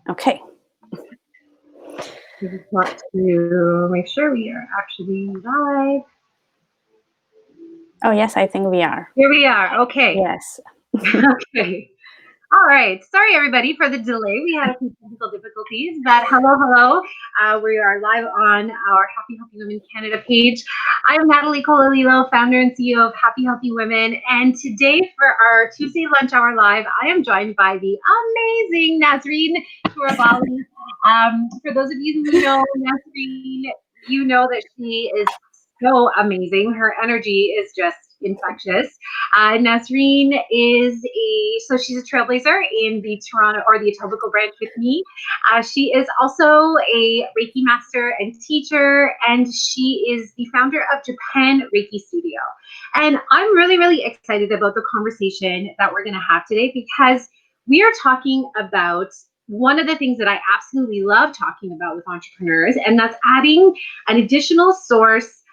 Okay. We just want to make sure we are actually live. Oh, yes, I think we are. Here we are. Okay. Yes. Okay. All right. Sorry, everybody, for the delay. We had a few technical difficulties, but hello. We are live on our Happy Healthy Women Canada page. I am Natalie Colalilo, founder and CEO of Happy Healthy Women. And today, for our Tuesday Lunch Hour Live, I am joined by the amazing Nazreen Tourabali. For those of you who know Nazreen, you know that she is so amazing. Her energy is just infectious. Nasreen she's a trailblazer in the Toronto or the Etobicoke branch with me. She is also a Reiki master and teacher, and she is the founder of Japan Reiki Studio. And I'm really, really excited about the conversation that we're going to have today because we are talking about one of the things that I absolutely love talking about with entrepreneurs, and that's adding an additional source,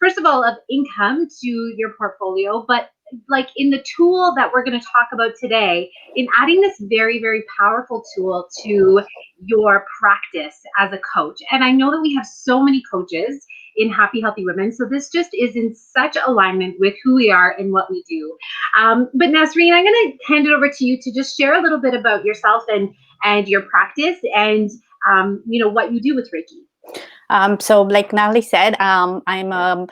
first of all, of income to your portfolio, but like in the tool that we're going to talk about today, in adding this very, very powerful tool to your practice as a coach. And I know that we have so many coaches in Happy Healthy Women, so this just is in such alignment with who we are and what we do. But Nasreen, I'm going to hand it over to you to just share a little bit about yourself and your practice and what you do with Reiki. So like Natalie said, I'm a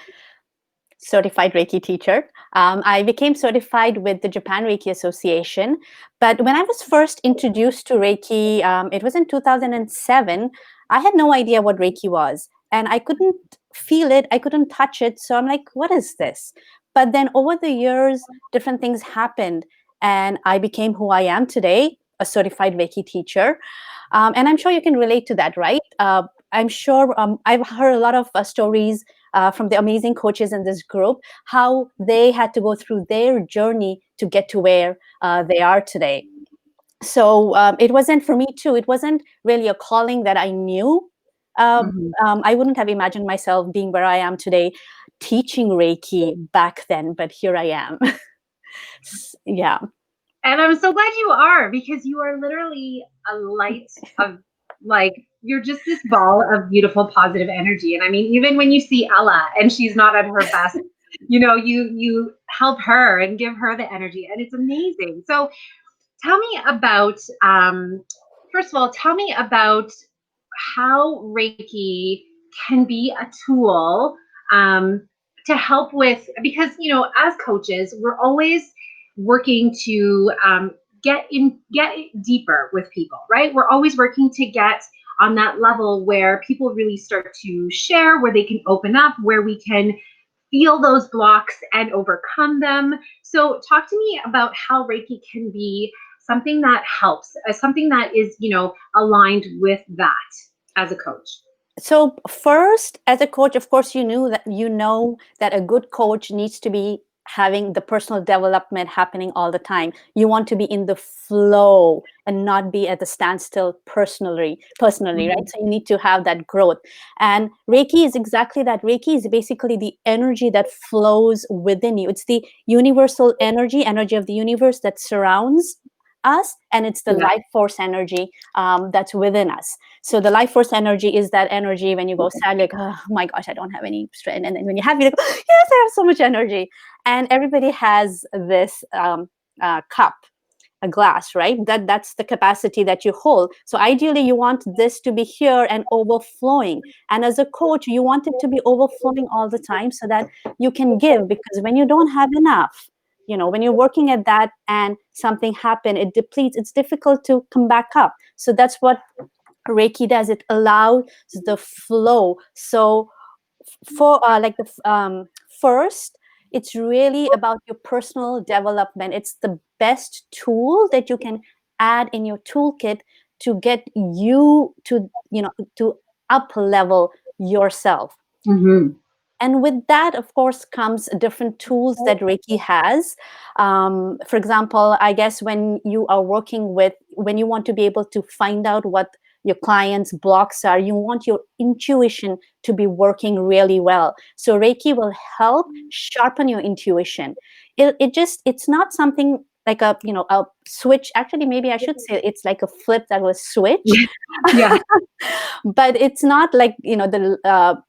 certified Reiki teacher. I became certified with the Japan Reiki Association. But when I was first introduced to Reiki, it was in 2007, I had no idea what Reiki was. And I couldn't feel it, I couldn't touch it. So I'm like, what is this? But then over the years, different things happened. And I became who I am today, a certified Reiki teacher. And I'm sure you can relate to that, right? I'm sure I've heard a lot of stories from the amazing coaches in this group, how they had to go through their journey to get to where they are today. So it wasn't for me too. It wasn't really a calling that I knew. I wouldn't have imagined myself being where I am today, teaching Reiki back then, but here I am. Yeah. And I'm so glad you are, because you are literally a light of, like, you're just this ball of beautiful, positive energy. And I mean, even when you see Ella and she's not at her best, you help her and give her the energy, and it's amazing. So tell me about, first of all, tell me about how Reiki can be a tool to help with, because, as coaches, we're always working to get deeper with people, right? We're always working to get on that level where people really start to share, where they can open up, where we can feel those blocks and overcome them. So talk to me about how Reiki can be something that helps, something that is, aligned with that as a coach. So first, as a coach, of course, you know that a good coach needs to be having the personal development happening all the time. You want to be in the flow and not be at the standstill personally, right? So you need to have that growth. And Reiki is exactly that. Reiki is basically the energy that flows within you. It's the universal energy of the universe that surrounds us, and it's the life force energy that's within us. So the life force energy is that energy when you go sad, like, oh my gosh, I don't have any strength. And then when you're happy, like, oh, yes, I have so much energy. And everybody has this cup, a glass, right? That's the capacity that you hold. So ideally, you want this to be here and overflowing. And as a coach, you want it to be overflowing all the time so that you can give, because when you don't have enough, when you're working at that and something happened, it depletes, it's difficult to come back up. So that's what Reiki does. It allows the flow. So for first, it's really about your personal development. It's the best tool that you can add in your toolkit to get you to up level yourself. And with that, of course, comes different tools that Reiki has. For example, I guess when you want to be able to find out what your client's blocks are, you want your intuition to be working really well. So Reiki will help sharpen your intuition. It's not something like a, a switch. Actually, maybe I should say it's like a flip that was switch. Yeah. But it's not like, the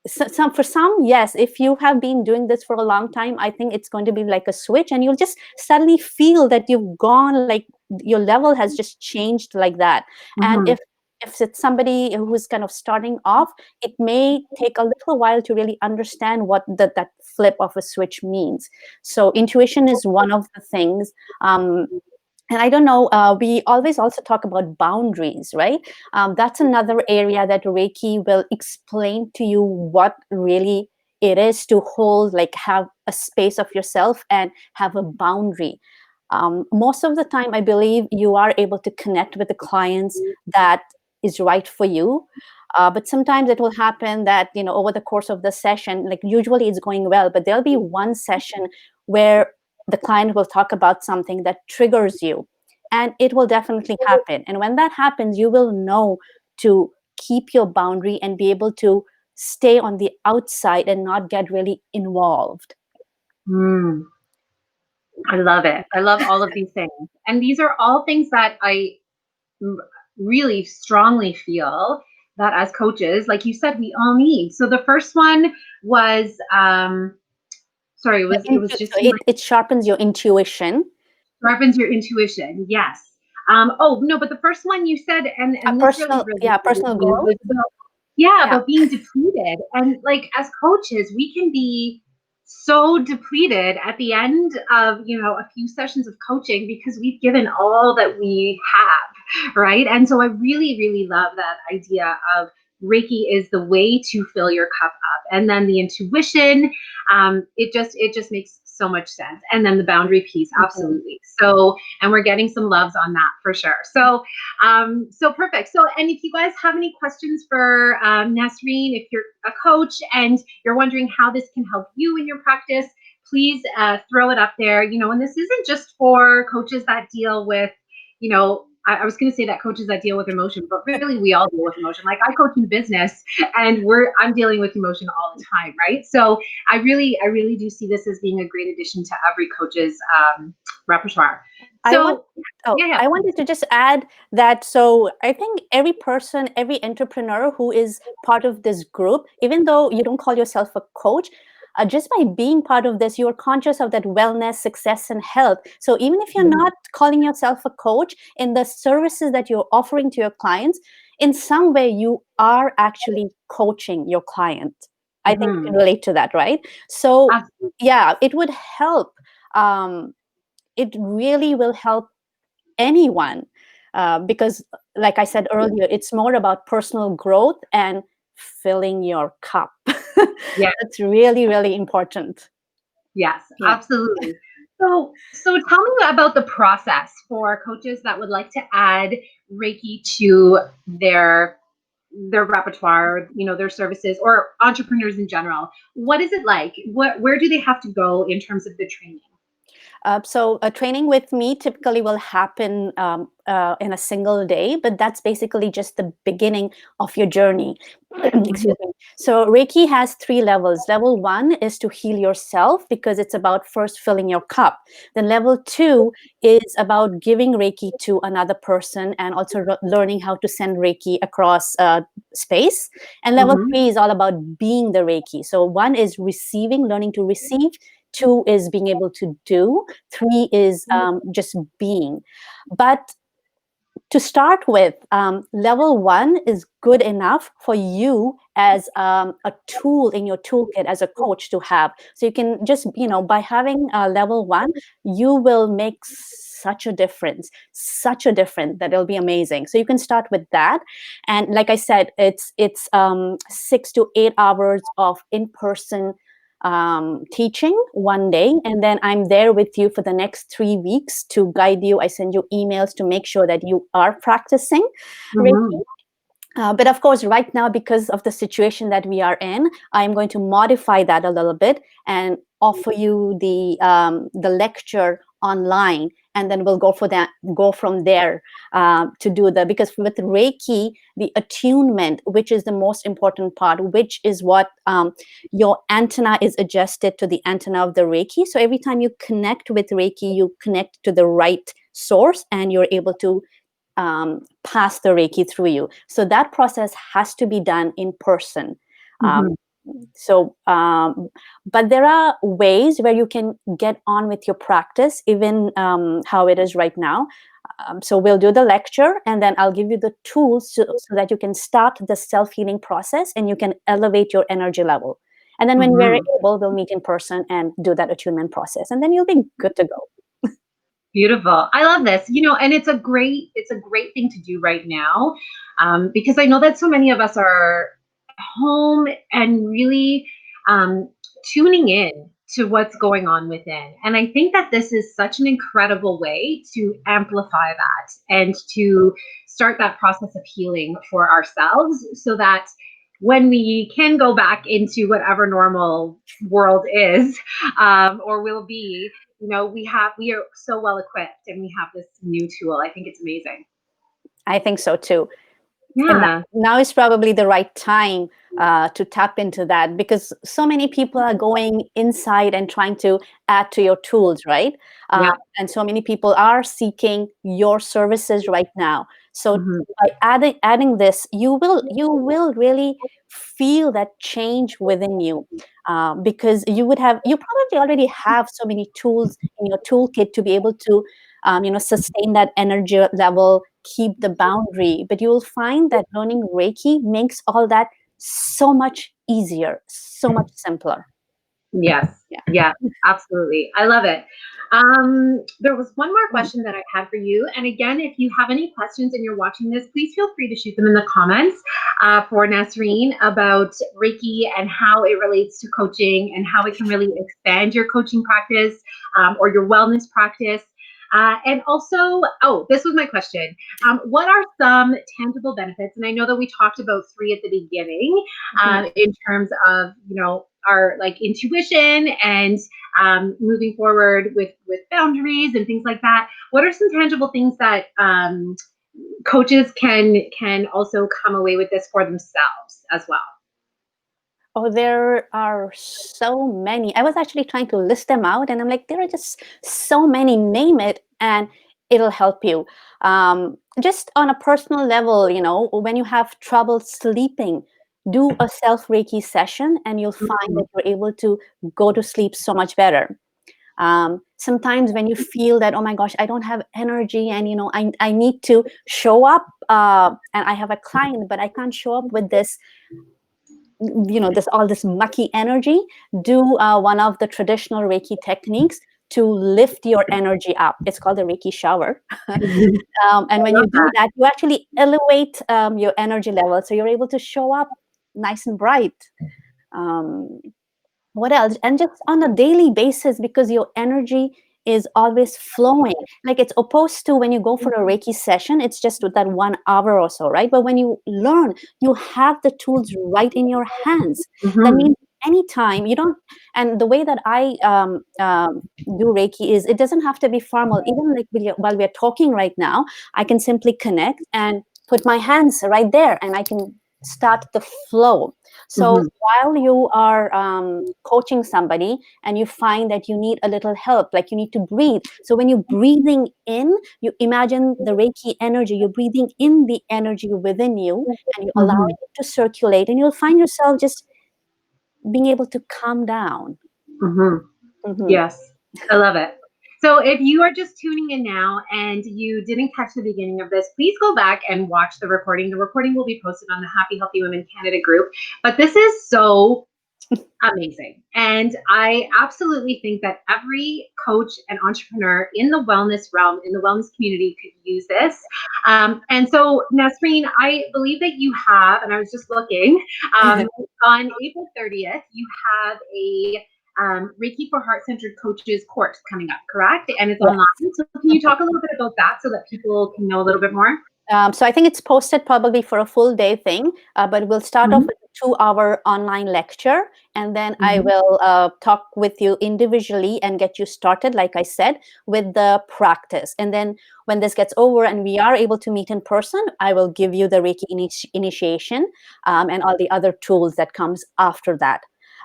some for some, yes, if you have been doing this for a long time, I think it's going to be like a switch, and you'll just suddenly feel that you've gone, like your level has just changed like that. And Hmm. if it's somebody who's kind of starting off, it may take a little while to really understand what that flip of a switch means. So intuition is one of the things. And I don't know, we always also talk about boundaries, right? That's another area that Reiki will explain to you what really it is to hold, like have a space of yourself and have a boundary. Most of the time, I believe you are able to connect with the clients that is right for you. But sometimes it will happen that, over the course of the session, like usually it's going well, but there'll be one session where the client will talk about something that triggers you. And it will definitely happen. And when that happens, you will know to keep your boundary and be able to stay on the outside and not get really involved. Mm, I love it. I love all of these things. And these are all things that I really strongly feel that as coaches, like you said, we all need. So the first one was, sorry, it was just So it sharpens your intuition. sharpens your intuition. Yes. Oh no, but the first one you said, A and this really personal, yeah, resonated with personal me, growth. was about, yeah, Yeah. about being depleted. And like as coaches, we can be so depleted at the end of, a few sessions of coaching because we've given all that we have, right? And so I really, really love that idea of Reiki is the way to fill your cup up. And then the intuition, it just makes so much sense. And then the boundary piece, Mhm. absolutely. So, and we're getting some loves on that for sure. So perfect. So, and if you guys have any questions for Nasreen, if you're a coach and you're wondering how this can help you in your practice, please throw it up there. And this isn't just for coaches that deal with, I was going to say that coaches that deal with emotion, but really we all deal with emotion. Like I coach in business, and I'm dealing with emotion all the time, right? So I really do see this as being a great addition to every coach's repertoire. I want So yeah. I wanted to just add that, so I think every person, every entrepreneur who is part of this group, even though you don't call yourself a coach, just by being part of this, you're conscious of that wellness, success, and health. So even if you're not calling yourself a coach, in the services that you're offering to your clients, in some way you are actually coaching your client. I think you can Mhm. relate to that, right? So Absolutely. yeah, it would help. It really will help anyone, because like I said earlier, it's more about personal growth and filling your cup. Yeah. That's really, really important. Yes, Yeah. absolutely. So tell me about the process for coaches that would like to add Reiki to their repertoire, their services, or entrepreneurs in general. What is it like? Where do they have to go in terms of the training? So a training with me typically will happen in a single day, but that's basically just the beginning of your journey. Excuse me. So Reiki has three levels. Level one is to heal yourself, because it's about first filling your cup. Then level two is about giving Reiki to another person and also learning how to send Reiki across space. And level Mm-hmm. three is all about being the Reiki. So one is receiving, learning to receive. Two is being able to do. Three is just being. But to start with, level one is good enough for you as a tool in your toolkit as a coach to have. So you can just, by having level one, you will make such a difference that it'll be amazing. So you can start with that. And like I said, it's 6 to 8 hours of in-person teaching one day, and then I'm there with you for the next 3 weeks to guide you. I send you emails to make sure that you are practicing Mm-hmm. Reiki. But of course, right now, because of the situation that we are in, I'm going to modify that a little bit and offer you the lecture online, and then we'll go from there to do because with Reiki, the attunement, which is the most important part, which is what your antenna is adjusted to the antenna of the Reiki. So every time you connect with Reiki, you connect to the right source, and you're able to pass the Reiki through you. So that process has to be done in person. Um, Mhm. but there are ways where you can get on with your practice, even how it is right now. So we'll do the lecture, and then I'll give you the tools so that you can start the self-healing process and you can elevate your energy level. And then when we're Mhm. able, we'll meet in person and do that attunement process, and then you'll be good to go. Beautiful. I love this. And it's a great thing to do right now, because I know that so many of us are home and really um, tuning in to what's going on within. And I think that this is such an incredible way to amplify that and to start that process of healing for ourselves, so that when we can go back into whatever normal world is, or will be, we are so well equipped and we have this new tool. I think it's amazing. I think so too. And Yeah. now is probably the right time to tap into that, because so many people are going inside and trying to add to your tools, right? Yeah. And so many people are seeking your services right now. So Hmm. by adding this, you will really feel that change within you, because you probably already have so many tools in your toolkit to be able to sustain that energy level, keep the boundary. But you will find that learning Reiki makes all that so much easier, so much simpler. Yes. Yeah. Yeah, absolutely. I love it. There was one more Mm. question that I had for you. And again, if you have any questions and you're watching this, please feel free to shoot them in the comments for Nasreen about Reiki and how it relates to coaching and how it can really expand your coaching practice, or your wellness practice. And also, oh, this was my question. What are some tangible benefits? And I know that we talked about three at the beginning, Mhm. in terms of, our like intuition and moving forward with boundaries and things like that. What are some tangible things that coaches can also come away with this for themselves as well? Oh, there are so many. I was actually trying to list them out, and I'm like, there are just so many. Name it, and it'll help you. Just on a personal level, when you have trouble sleeping, do a self Reiki session, and you'll find that you're able to go to sleep so much better. Sometimes when you feel that, oh my gosh, I don't have energy, and I need to show up, and I have a client, but I can't show up with this mucky energy. Do one of the traditional Reiki techniques to lift your energy up. It's called the Reiki shower. And I when you love do that. that, you actually elevate your energy level, so you're able to show up nice and bright. um, what else? And just on a daily basis, because your energy is always flowing. Like, it's opposed to when you go for a Reiki session, it's just with that 1 hour or so, right? But when you learn, you have the tools right in your hands. That Hmm. means anytime you don't. And the way that I do Reiki is, it doesn't have to be formal. Even like while we're talking right now, I can simply connect and put my hands right there, and I can start the flow. So Hmm. while you are coaching somebody and you find that you need a little help, like you need to breathe. So when you're breathing in, you imagine the Reiki energy, you're breathing in the energy within you, and you're Hmm. allowing it to circulate, and you'll find yourself just being able to calm down. Hmm. Mhm. Yes, I love it. So if you are just tuning in now and you didn't catch the beginning of this, please go back and watch the recording. The recording will be posted on the Happy Healthy Women Canada group. But this is so amazing. And I absolutely think that every coach and entrepreneur in the wellness realm, in the wellness community, could use this. And so, Nasreen, I believe that you have, and I was just looking, on April 30th, you have a Reiki for Heart Centered Coaches course coming up, correct? And it's Yeah. online. So, can you talk a little bit about that so that people can know a little bit more? So I think it's posted probably for a full day thing, but we'll start off Mhm, with a 2 hour online lecture, and then I mhm, will talk with you individually and get you started, like I said, with the practice. And then when this gets over and we are able to meet in person, I will give you the Reiki initiation and all the other tools that comes after that.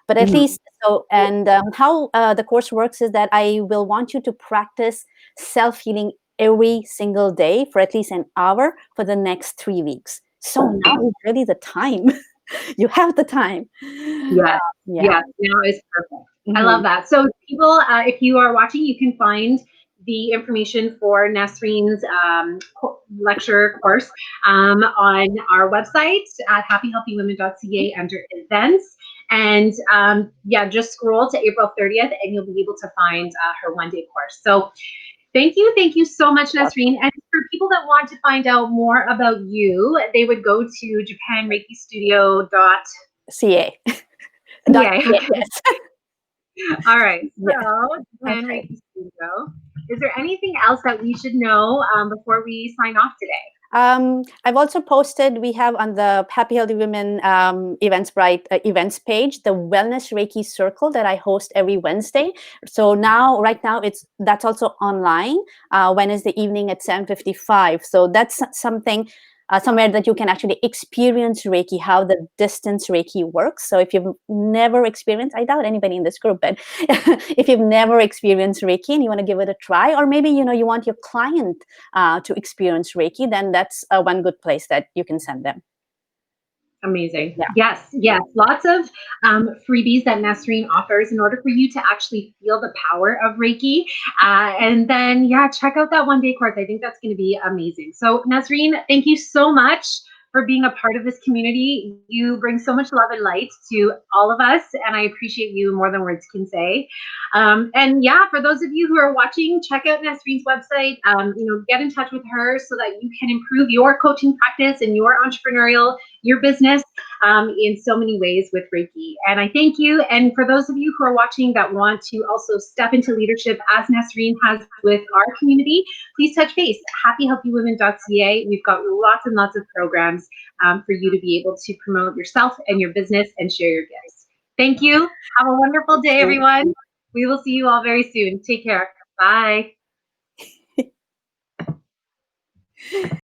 But at mhm. least so, and how the course works is that I will want you to practice self healing every single day for at least an hour for the next 3 weeks. So now is really the time. You have the time. Yes, Yeah. yes, now is perfect. I love Mhm. that. So people, if you are watching, you can find the information for Nasreen's lecture course on our website at happyhealthywomen.ca under events. And yeah, just scroll to April 30th and you'll be able to find her one-day course. So thank you so much, Nasreen. And for people that want to find out more about you, they would go to CA. Dot japanreikistudioca. CA, Okay. yes. All right. Yeah. So, Japan Okay. Reiki Studio. Is there anything else that we should know before we sign off today? I've also posted, we have on the Happy Healthy Women Eventbrite events page, the Wellness Reiki Circle that I host every Wednesday. So now, right now, that's also online, Wednesday evening at 7:55. So that's something, somewhere that you can actually experience Reiki, how the distance Reiki works. So if you've never experienced, I doubt anybody in this group, but if you've never experienced Reiki and you want to give it a try, or maybe, you want your client to experience Reiki, then that's one good place that you can send them. Amazing. Yeah. Yes, yes. Lots of freebies that Nasreen offers in order for you to actually feel the power of Reiki. And then, yeah, check out that one day course. I think that's going to be amazing. So, Nasreen, thank you so much for being a part of this community. You bring so much love and light to all of us, and I appreciate you more than words can say. And yeah, for those of you who are watching, check out Nasreen's website. Get in touch with her so that you can improve your coaching practice and your entrepreneurial, your business in so many ways with Reiki. And I thank you. And for those of you who are watching that want to also step into leadership as Nasreen has with our community, please touch base. happyhealthywomen.ca. We've got lots and lots of programs for you to be able to promote yourself and your business and share your gifts. Thank you. Have a wonderful day, everyone. We will see you all very soon. Take care. Bye.